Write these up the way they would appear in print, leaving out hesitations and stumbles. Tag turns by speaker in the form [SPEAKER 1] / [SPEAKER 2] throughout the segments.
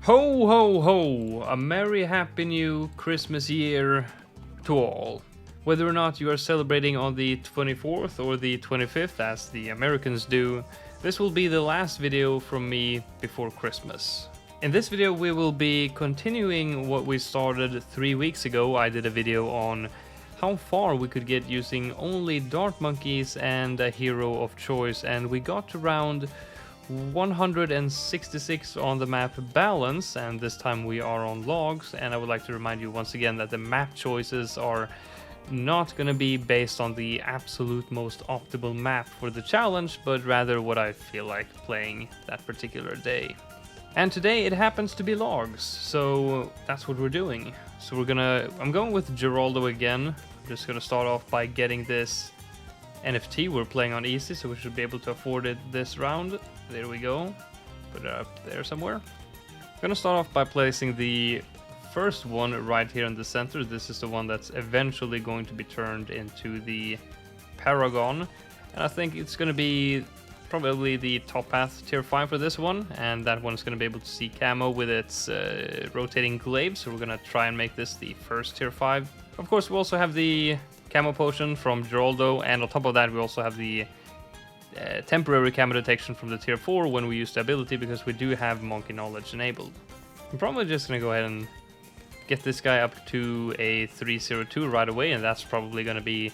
[SPEAKER 1] Ho ho ho! A merry happy new Christmas year to all. Whether or not you are celebrating on the 24th or the 25th as the Americans do, this will be the last video from me before Christmas. In this video we will be continuing what we started 3 weeks ago. I did a video on how far we could get using only dart monkeys and a hero of choice, and we got to round 166 on the map balance, and this time we are on logs. And I would like to remind you once again that the map choices are not going to be based on the absolute most optimal map for the challenge, but rather what I feel like playing that particular day. And today it happens to be logs, so that's what we're doing. So I'm going with Geraldo again. I'm just gonna start off by getting this NFT. We're playing on easy, so we should be able to afford it this round. There we go. Put it up there somewhere. I'm gonna start off by placing the first one right here in the center. This is the one that's eventually going to be turned into the Paragon. And I think it's gonna be probably the top path tier 5 for this one. And that one's gonna be able to see camo with its rotating glaive. So we're gonna try and make this the first tier 5. Of course, we also have the camo potion from Geraldo, and on top of that we also have the temporary camo detection from the tier 4 when we use the ability, because we do have monkey knowledge enabled. I'm probably just gonna go ahead and get this guy up to a 302 right away, and that's probably gonna be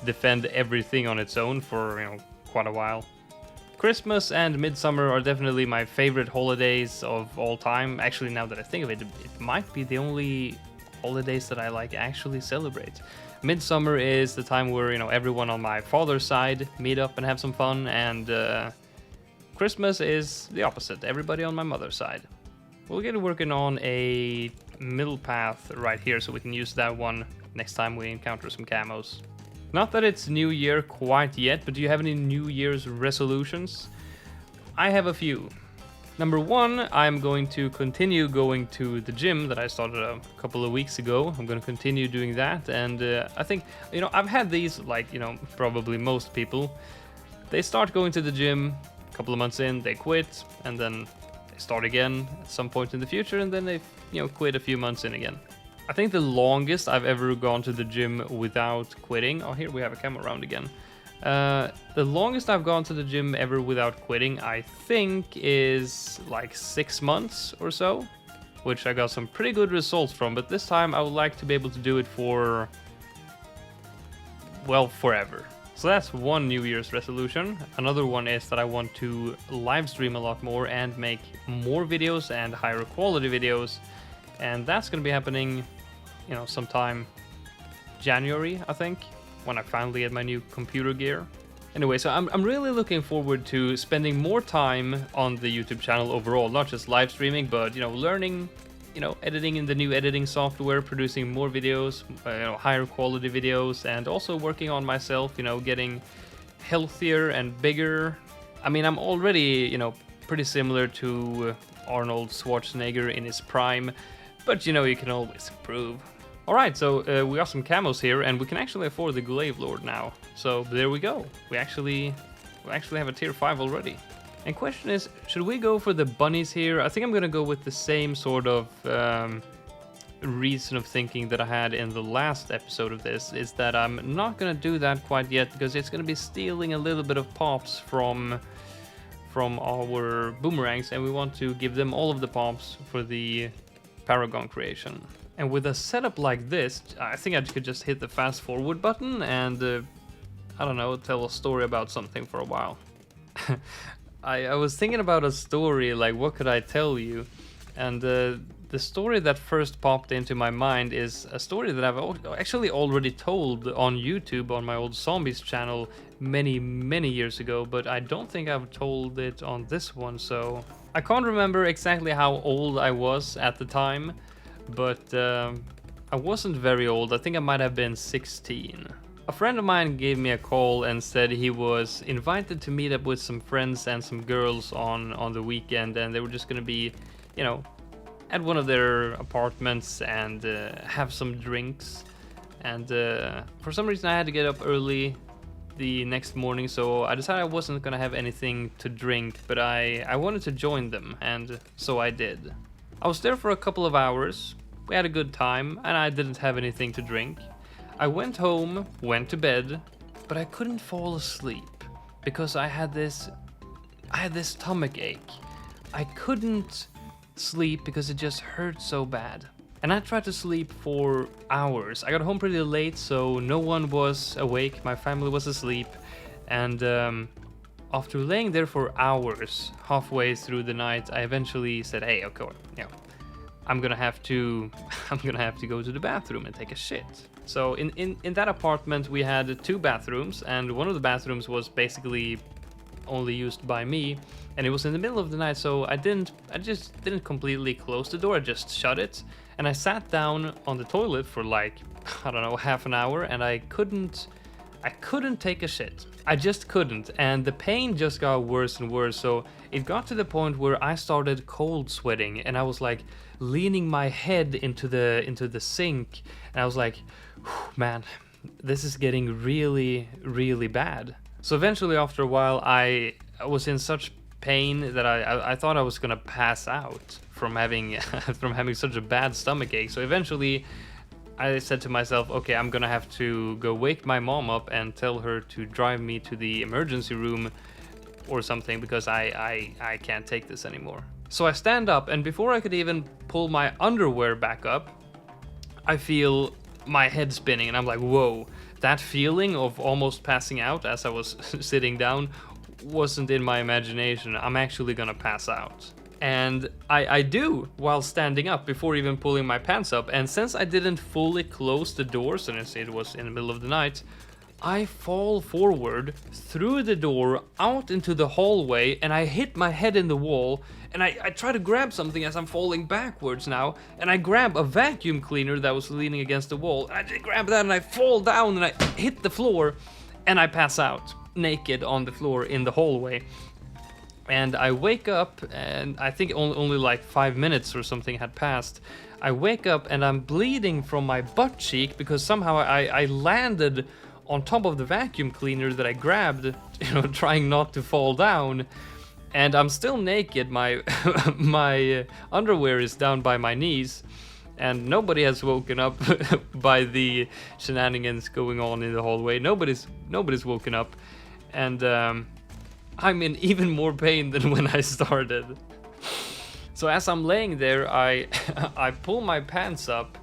[SPEAKER 1] defend everything on its own for quite a while. Christmas and Midsummer are definitely my favorite holidays of all time. Actually, now that I think of it, it might be the only holidays that I actually celebrate. Midsummer is the time where everyone on my father's side meet up and have some fun, and Christmas is the opposite, everybody on my mother's side. We'll get working on a middle path right here so we can use that one next time we encounter some camos. Not that it's New Year quite yet, but do you have any New Year's resolutions? I have a few. Number one, I'm going to continue going to the gym that I started a couple of weeks ago. I'm going to continue doing that, and I think, I've had these, probably most people. They start going to the gym, a couple of months in, they quit, and then they start again at some point in the future, and then they, quit a few months in again. I think the longest I've ever gone to the gym without quitting... Oh, here we have a camera round again. The longest I've gone to the gym ever without quitting, I think, is 6 months or so, which I got some pretty good results from, but this time I would like to be able to do it for, well, forever. So that's one New Year's resolution. Another one is that I want to live stream a lot more and make more videos and higher quality videos, and that's going to be happening, sometime January, I think, when I finally get my new computer gear. Anyway, so I'm really looking forward to spending more time on the YouTube channel overall, not just live streaming, but learning, editing in the new editing software, producing more videos, higher quality videos, and also working on myself, getting healthier and bigger. I mean, I'm already, pretty similar to Arnold Schwarzenegger in his prime, but you can always improve. Alright, so we got some camos here, and we can actually afford the Glaive Lord now. So there we go. We actually have a tier 5 already. And question is, should we go for the bunnies here? I think I'm gonna go with the same sort of reason of thinking that I had in the last episode of this, is that I'm not gonna do that quite yet, because it's gonna be stealing a little bit of pops from our boomerangs, and we want to give them all of the pops for the Paragon creation. And with a setup like this, I think I could just hit the fast forward button and, I don't know, tell a story about something for a while. I was thinking about a story, what could I tell you? And the story that first popped into my mind is a story that I've actually already told on YouTube on my old Zombies channel many, many years ago, but I don't think I've told it on this one, so... I can't remember exactly how old I was at the time, but I wasn't very old. I think I might have been 16. A friend of mine gave me a call and said he was invited to meet up with some friends and some girls on the weekend, and they were just gonna be, at one of their apartments and have some drinks. And for some reason I had to get up early the next morning, so I decided I wasn't gonna have anything to drink, but I wanted to join them, and so I did. I was there for a couple of hours, we had a good time, and I didn't have anything to drink. I went home, went to bed, but I couldn't fall asleep because I had this stomach ache. I couldn't sleep because it just hurt so bad. And I tried to sleep for hours. I got home pretty late, so no one was awake, my family was asleep, and after laying there for hours, halfway through the night, I eventually said, hey, okay, I'm gonna have to go to the bathroom and take a shit. So in that apartment we had 2 bathrooms, and one of the bathrooms was basically only used by me, and it was in the middle of the night, so I just didn't completely close the door, I just shut it, and I sat down on the toilet for like, I don't know, half an hour, and I couldn't take a shit. I just couldn't, and the pain just got worse and worse, so it got to the point where I started cold sweating, and I was like leaning my head into the sink, and I was like, man, this is getting really, really bad. So eventually, after a while, I was in such pain that I thought I was gonna pass out from having such a bad stomach ache. So eventually, I said to myself, okay, I'm gonna have to go wake my mom up and tell her to drive me to the emergency room or something, because I can't take this anymore. So I stand up, and before I could even pull my underwear back up, I feel my head spinning, and I'm like, whoa. That feeling of almost passing out as I was sitting down wasn't in my imagination. I'm actually gonna pass out. And I do while standing up before even pulling my pants up. And since I didn't fully close the doors, and it was in the middle of the night, I fall forward through the door out into the hallway, and I hit my head in the wall, and I try to grab something as I'm falling backwards now, and I grab a vacuum cleaner that was leaning against the wall. I just grab that and I fall down and I hit the floor, and I pass out naked on the floor in the hallway. And I wake up, and I think only like 5 minutes or something had passed. I wake up and I'm bleeding from my butt cheek because somehow I landed on top of the vacuum cleaner that I grabbed, trying not to fall down. And I'm still naked, my my underwear is down by my knees, and nobody has woken up by the shenanigans going on in the hallway. Nobody's woken up, and I'm in even more pain than when I started. So as I'm laying there, I pull my pants up,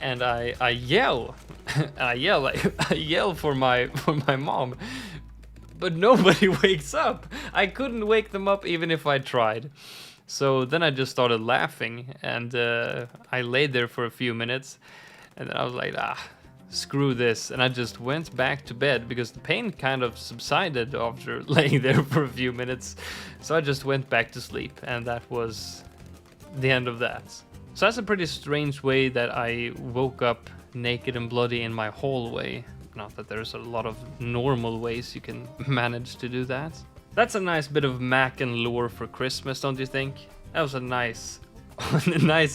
[SPEAKER 1] and I yell. I yell for my mom, but nobody wakes up. I couldn't wake them up even if I tried. So then I just started laughing, and I laid there for a few minutes, and then I was like, screw this, and I just went back to bed because the pain kind of subsided after laying there for a few minutes. So I just went back to sleep, and that was the end of that. So that's a pretty strange way that I woke up naked and bloody in my hallway. Not that there's a lot of normal ways you can manage to do that. That's a nice bit of Mac and lore for Christmas, don't you think? That was a nice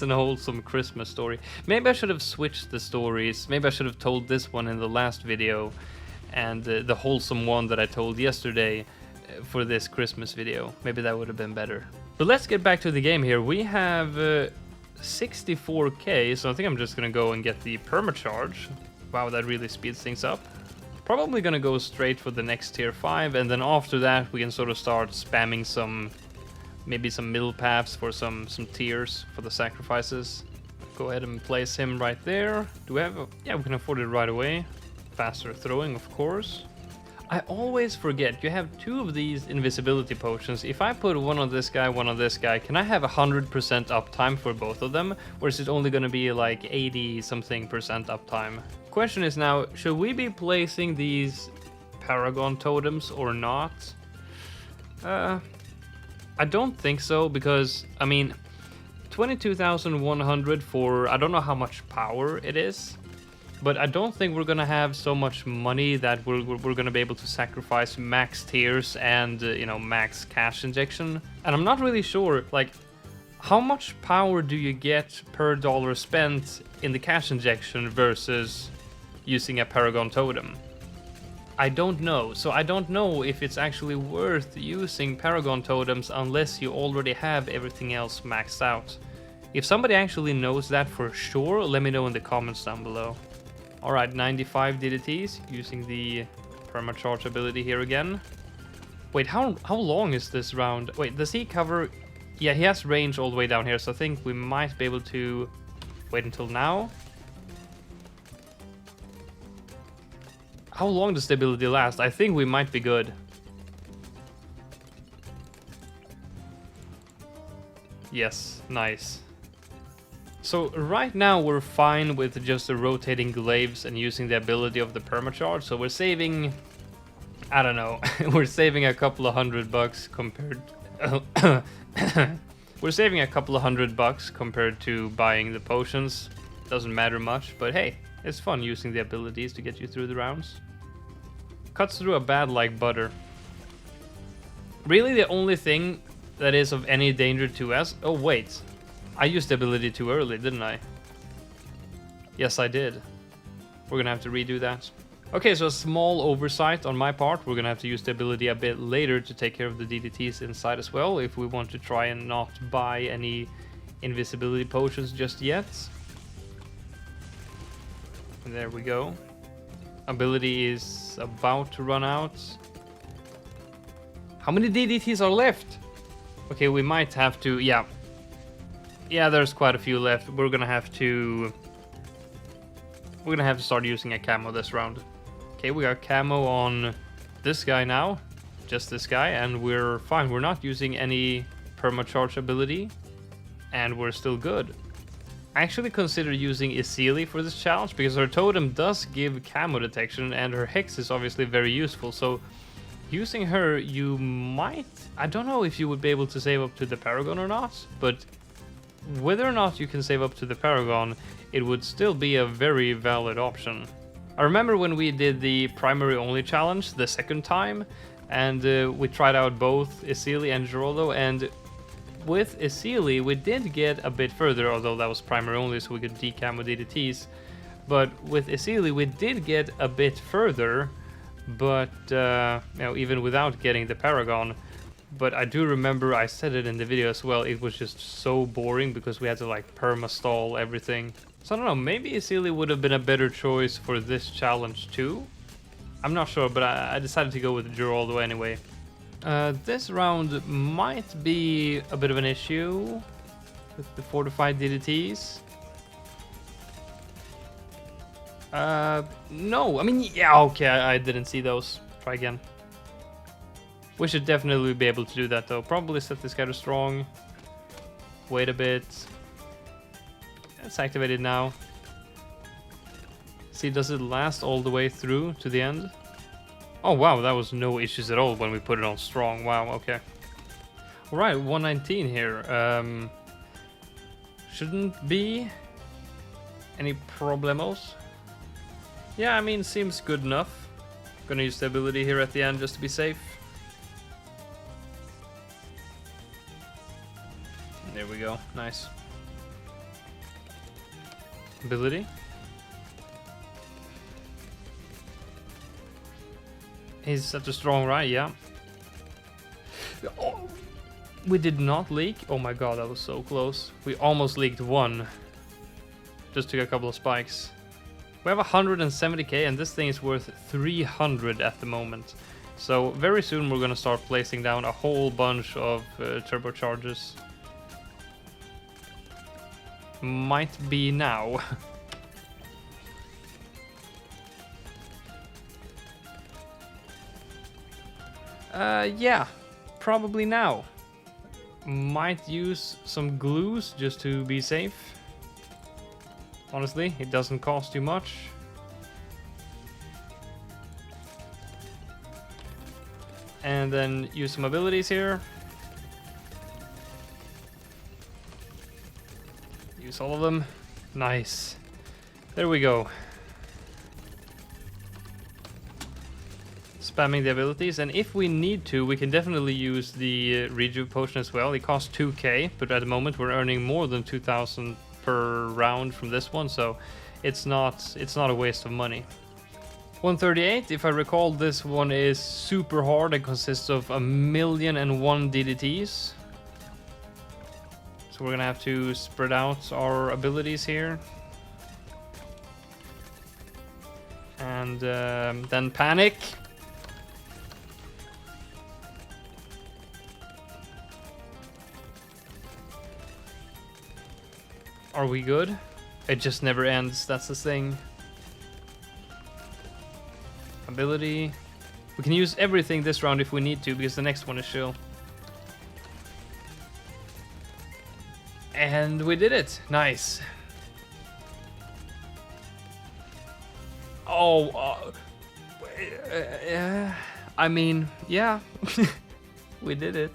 [SPEAKER 1] and wholesome Christmas story. Maybe I should have switched the stories. Maybe I should have told this one in the last video, and the wholesome one that I told yesterday for this Christmas video. Maybe that would have been better. But let's get back to the game here. We have 64k, so I think I'm just gonna go and get the permacharge. Wow, that really speeds things up. Probably gonna go straight for the next tier 5, and then after that we can sort of start spamming maybe some middle paths for some tiers for the sacrifices. Go ahead and place him right there. Do we have yeah, we can afford it right away. Faster throwing, of course. I always forget, you have 2 of these invisibility potions. If I put one on this guy, one on this guy, can I have 100% uptime for both of them? Or is it only gonna be like 80 something percent uptime? Question is now, should we be placing these Paragon totems or not? I don't think so, because, I mean, 22,100 for, I don't know how much power it is, but I don't think we're gonna have so much money that we're gonna be able to sacrifice max tiers and, max cash injection. And I'm not really sure, like, how much power do you get per dollar spent in the cash injection versus using a Paragon totem? I don't know. So I don't know if it's actually worth using Paragon Totems unless you already have everything else maxed out. If somebody actually knows that for sure, let me know in the comments down below. Alright, 95 DDTs using the permacharge ability here again. Wait, how long is this round? Wait, does he cover... Yeah, he has range all the way down here, so I think we might be able to wait until now. How long does the ability last? I think we might be good. Yes, nice. So right now we're fine with just the rotating glaives and using the ability of the permacharge, so we're saving... I don't know, we're saving a couple of $100 compared... We're saving a couple of $100 compared to buying the potions. Doesn't matter much, but hey, it's fun using the abilities to get you through the rounds. Cuts through a bad like butter. Really the only thing that is of any danger to us... Oh wait, I used the ability too early, didn't I? Yes, I did. We're gonna have to redo that. Okay, so a small oversight on my part. We're gonna have to use the ability a bit later to take care of the DDTs inside as well, if we want to try and not buy any invisibility potions just yet. And there we go. Ability is about to run out. How many DDTs are left? Okay, we might have to... Yeah, there's quite a few left. We're gonna have to start using a camo this round. Okay, we got camo on this guy now, just this guy, and we're fine. We're not using any permacharge ability, and we're still good. I actually consider using Isili for this challenge because her totem does give camo detection, and her hex is obviously very useful. So using her, you might... I don't know if you would be able to save up to the Paragon or not, but whether or not you can save up to the Paragon, it would still be a very valid option. I remember when we did the primary only challenge the second time, and we tried out both Isili and Geraldo, and with Isili we did get a bit further, although that was primary only so we could decamo DDTs. But with Isili we did get a bit further, but even without getting the Paragon. But I do remember I said it in the video as well, it was just so boring because we had to like perma-stall everything. So I don't know, maybe Isili would have been a better choice for this challenge too? I'm not sure, but I decided to go with Geraldo anyway. This round might be a bit of an issue with the fortified DDTs. No, I mean, yeah, okay, I didn't see those. Try again. We should definitely be able to do that though. Probably set this guy to strong. Wait a bit. It's activated now. See, does it last all the way through to the end? Oh wow, that was no issues at all when we put it on strong. Wow, okay. Alright, 119 here. Shouldn't be any problemos. Yeah, I mean, seems good enough. Gonna use the ability here at the end just to be safe. There we go, nice. Ability. He's such a strong right, yeah. Oh, we did not leak. Oh my god, that was so close. We almost leaked one. Just took a couple of spikes. We have 170k and this thing is worth 300 at the moment. So very soon we're gonna start placing down a whole bunch of turbochargers. Might be now. Yeah, probably now. Might use some glues just to be safe. Honestly, it doesn't cost too much. And then use some abilities here. Use all of them. Nice. There we go. Spamming the abilities, and if we need to, we can definitely use the rejuve potion as well. It costs 2k, but at the moment we're earning more than 2,000 per round from this one, so it's not a waste of money. 138, if I recall, this one is super hard and consists of 1,000,001 DDTs. So we're gonna have to spread out our abilities here. And then panic. Are we good? It just never ends, that's the thing. Ability. We can use everything this round if we need to, because the next one is chill. And we did it. Nice. Oh, I mean, yeah. We did it.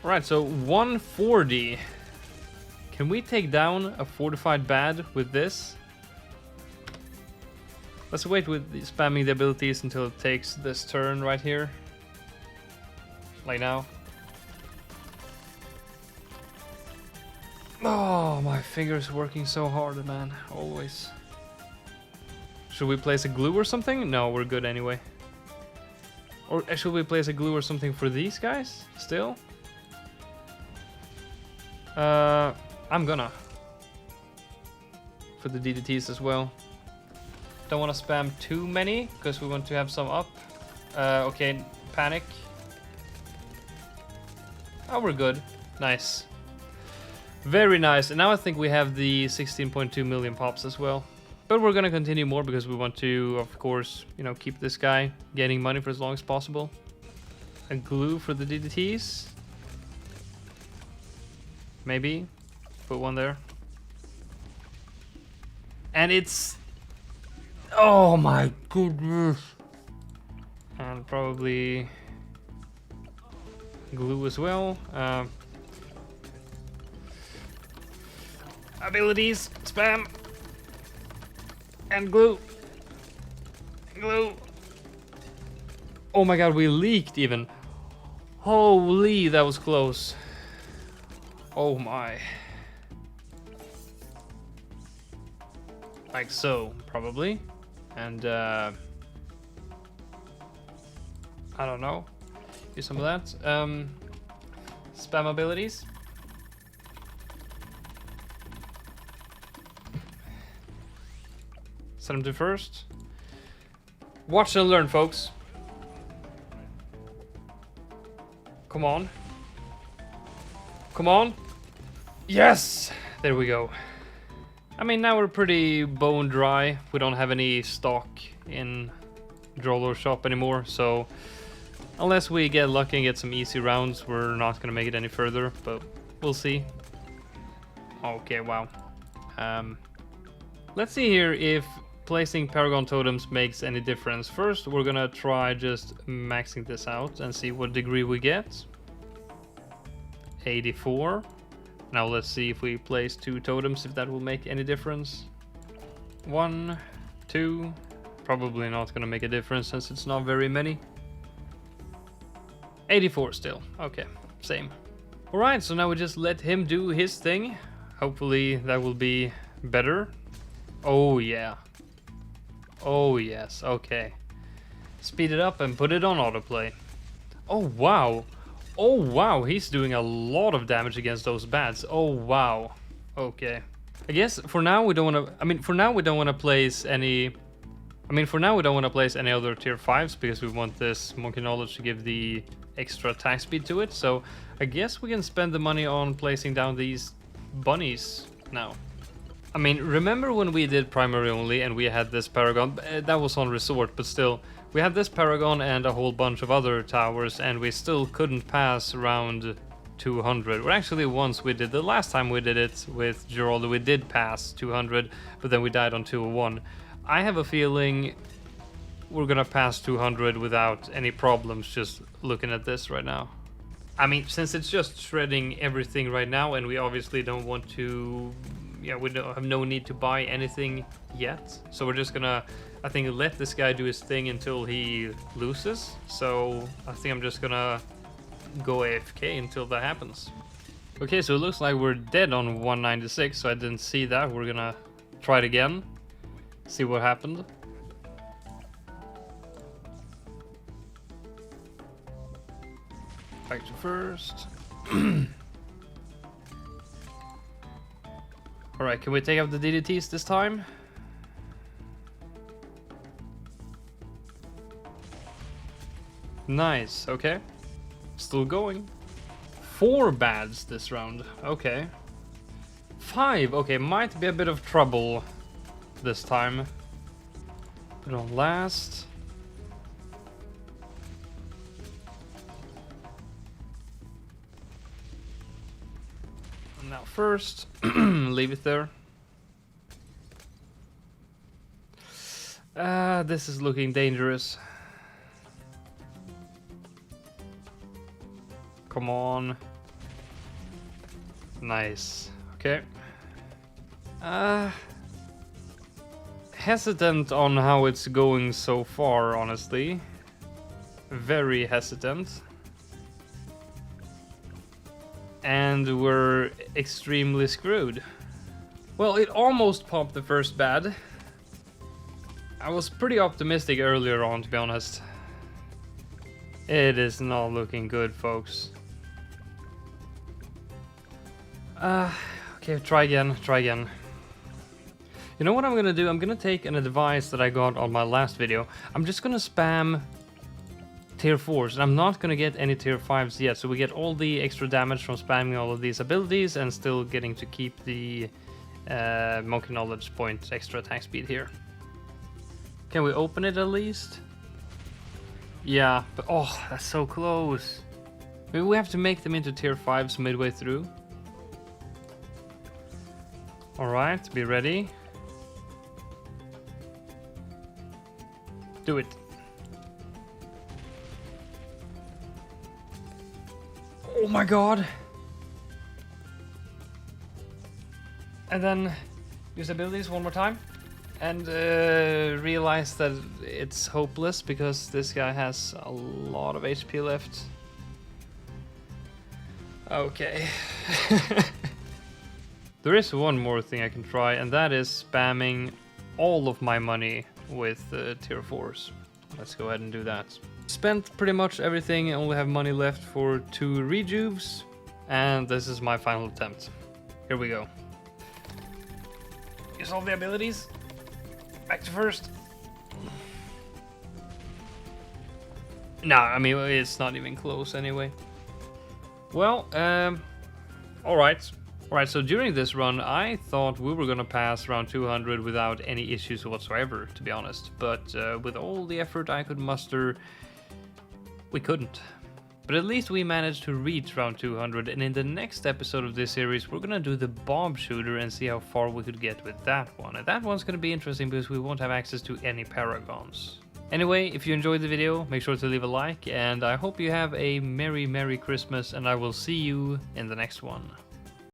[SPEAKER 1] Alright, so 140. Can we take down a fortified bad with this? Let's wait with spamming the abilities until it takes this turn right here. Like now. Oh, my finger's working so hard, man. Always. Should we place a glue or something? No, we're good anyway. Or should we place a glue or something for these guys? Still? I'm gonna. For the DDTs as well. Don't want to spam too many, because we want to have some up. Okay, panic. Oh, we're good. Nice. Very nice. And now I think we have the 16.2 million pops as well. But we're gonna continue more because we want to, of course, you know, keep this guy getting money for as long as possible. A glue for the DDTs. Maybe. Put one there. And it's... Oh my goodness. And probably glue as well. Abilities, spam, and glue. Glue. Oh my god, we leaked even. Holy, that was close. Oh my. Like so, probably. And I don't know. Use some of that. Spam abilities. Set them to first. Watch and learn, folks. Come on. Come on. Yes! There we go. I mean, now we're pretty bone dry. We don't have any stock in Droller shop anymore, so unless we get lucky and get some easy rounds, we're not gonna make it any further, but we'll see. Okay, wow. Let's see here if placing Paragon Totems makes any difference. First, we're gonna try just maxing this out and see what degree we get. 84. Now let's see if we place 2 totems, if that will make any difference. 1, 2. Probably not gonna make a difference since it's not very many. 84 still. Okay, same. Alright, so now we just let him do his thing. Hopefully that will be better. Oh yeah. Oh yes, okay. Speed it up and put it on autoplay. Oh wow. Oh wow, he's doing a lot of damage against those bats. Oh wow. Okay. I guess for now we don't want to... for now we don't want to place any... for now we don't want to place any other tier 5s because we want this Monkey Knowledge to give the extra attack speed to it. So I guess we can spend the money on placing down these bunnies now. Remember when we did primary only and we had this Paragon? That was on Resort, but still. We had this Paragon and a whole bunch of other towers and we still couldn't pass around 200. Well, actually once we did, the last time we did it with Geraldo, we did pass 200, but then we died on 201. I have a feeling we're gonna pass 200 without any problems just looking at this right now. Since it's just shredding everything right now and we obviously don't want to... Yeah, we don't have no need to buy anything yet. So we're just gonna, I think, let this guy do his thing until he loses. So I think I'm just gonna go AFK until that happens. Okay, so it looks like we're dead on 196, so I didn't see that. We're gonna try it again. See what happened. Back to first. Alright, can we take out the DDTs this time? Nice, okay. Still going. 4 bads this round, okay. 5, okay, might be a bit of trouble this time. Put on last. Now first, leave it there. This is looking dangerous. Come on. Nice. Okay. Hesitant on how it's going so far, honestly. Very hesitant. And we're extremely screwed. Well, it almost popped the first bad. I was pretty optimistic earlier on, to be honest. It is not looking good, folks. Okay, try again. You know what I'm gonna do? I'm gonna take an advice that I got on my last video. I'm just gonna spam tier 4s, and I'm not gonna get any tier 5s yet, so we get all the extra damage from spamming all of these abilities and still getting to keep the Monkey Knowledge point extra attack speed here. Can we open it at least? Yeah, but oh, that's so close. Maybe we have to make them into tier 5s midway through. Alright, be ready. Do it. Oh my god! And then use abilities one more time. And realize that it's hopeless because this guy has a lot of HP left. Okay. There is one more thing I can try, and that is spamming all of my money with tier 4s. Let's go ahead and do that. Spent pretty much everything, only have money left for 2 rejuves, and this is my final attempt. Here we go. Use all the abilities. Back to first. Nah, I mean, it's not even close anyway. Well, alright. Alright, so during this run, I thought we were gonna pass round 200 without any issues whatsoever, to be honest. But with all the effort I could muster, we couldn't. But at least we managed to reach round 200, and in the next episode of this series, we're gonna do the bomb shooter and see how far we could get with that one. And that one's gonna be interesting because we won't have access to any paragons. Anyway, if you enjoyed the video, make sure to leave a like, and I hope you have a Merry Christmas, and I will see you in the next one.